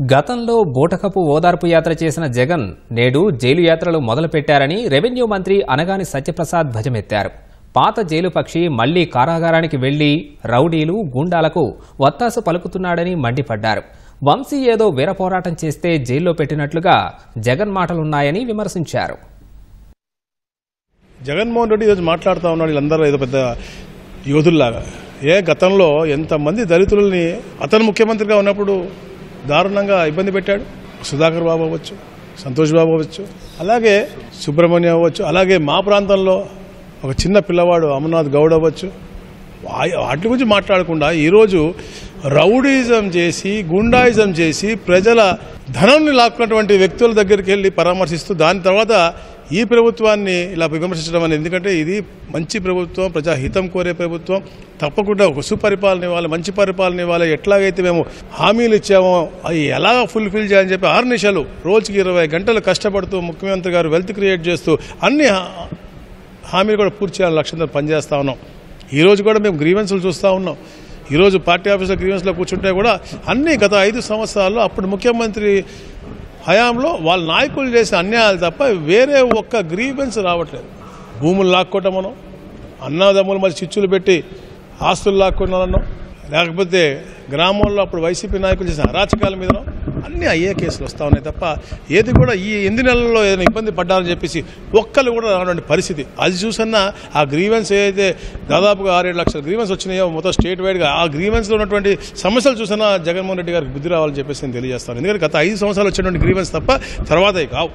గతంలో బూటకపు ఓదార్పు యాత్ర చేసిన జగన్ నేడు జైలు యాత్రలు మొదలుపెట్టారని రెవెన్యూ మంత్రి అనగాని సత్యప్రసాద్ ధ్వజమెత్తారు. పాత జైలు పక్షి మళ్లీ కారాగారానికి వెళ్లి రౌడీలు గూండాలకు వత్తాసు పలుకుతున్నాడని మండిపడ్డారు. వంశీ ఏదో వీరపోరాటం చేస్తే జైల్లో పెట్టినట్లుగా జగన్ మాటలున్నాయని విమర్శించారు. జగన్మోహన్ రెడ్డి ఈరోజు మాట్లాడుతూ ఉన్నాడు, వీళ్ళందరూ ఏదో పెద్ద యోధుల్లాగా. గతంలో ఎంతమంది దళితులని అతను ముఖ్యమంత్రిగా ఉన్నప్పుడు దారుణంగా ఇబ్బంది పెట్టాడు. సుధాకర్ బాబు అవ్వచ్చు, సంతోష్ బాబు అవ్వచ్చు, అలాగే సుబ్రహ్మణ్యం అవ్వచ్చు, అలాగే మా ప్రాంతంలో ఒక చిన్న పిల్లవాడు అమర్నాథ్ గౌడ్ అవ్వచ్చు. వాటి గురించి మాట్లాడకుండా ఈరోజు రౌడీజం చేసి గుండాయిజం చేసి ప్రజల ధనాన్ని లాక్కున్నటువంటి వ్యక్తుల దగ్గరికి వెళ్ళి పరామర్శిస్తూ దాని తర్వాత ఈ ప్రభుత్వాన్ని ఇలా విమర్శించడం అనేది, ఎందుకంటే ఇది మంచి ప్రభుత్వం, ప్రజాహితం కోరే ప్రభుత్వం, తప్పకుండా ఒక సుపరిపాలన ఇవ్వాలి, మంచి పరిపాలన ఇవ్వాలి. ఎట్లాగైతే మేము హామీలు ఇచ్చామో అవి ఎలా ఫుల్ఫిల్ చేయాలని చెప్పి 6 నిమిషాలు రోజుకి 20 గంటలు కష్టపడుతూ ముఖ్యమంత్రి గారు వెల్త్ క్రియేట్ చేస్తూ అన్ని హామీలు కూడా పూర్తి చేయాలని లక్ష్యంతో పనిచేస్తూ ఉన్నాం. ఈరోజు కూడా మేము గ్రీవెన్స్లు చూస్తూ ఉన్నాం. ఈరోజు పార్టీ ఆఫీసులో గ్రీవెన్స్లో కూర్చుంటే కూడా అన్ని గత 5 సంవత్సరాల్లో అప్పుడు ముఖ్యమంత్రి హయాంలో వాళ్ళ నాయకులు చేసిన అన్యాయాలు తప్ప వేరే ఒక్క గ్రీవెన్స్ రావట్లేదు. భూములు లాక్కోవటమనో, అన్నదమ్ములు మరి చిచ్చులు పెట్టి ఆస్తులు లాక్కున్నానో, లేకపోతే గ్రామంలో అప్పుడు వైసీపీ నాయకులు చేసిన అరాచకాల మీదనో అన్నీ అయ్యే కేసులు వస్తూ ఉన్నాయి తప్ప ఏది కూడా ఈ 8 నెలల్లో ఏదైనా ఇబ్బంది పడ్డారని చెప్పేసి ఒక్కరు కూడా రానటువంటి పరిస్థితి. అది చూసన్నా ఆ గ్రీవెన్స్ ఏదైతే దాదాపుగా 6-7 లక్షల గ్రీవెన్స్ వచ్చినాయో మొత్తం స్టేట్ వైడ్గా, ఆ గ్రీవెన్స్లో ఉన్నటువంటి సమస్యలు చూసన్నా జగన్మోహన్ రెడ్డి గారికి బుద్ధి రావాలని చెప్పేసి నేను తెలియజేస్తాను. ఎందుకంటే గత 5 సంవత్సరాలు వచ్చినటువంటి గ్రీవెన్స్ తప్ప తర్వాత కావు.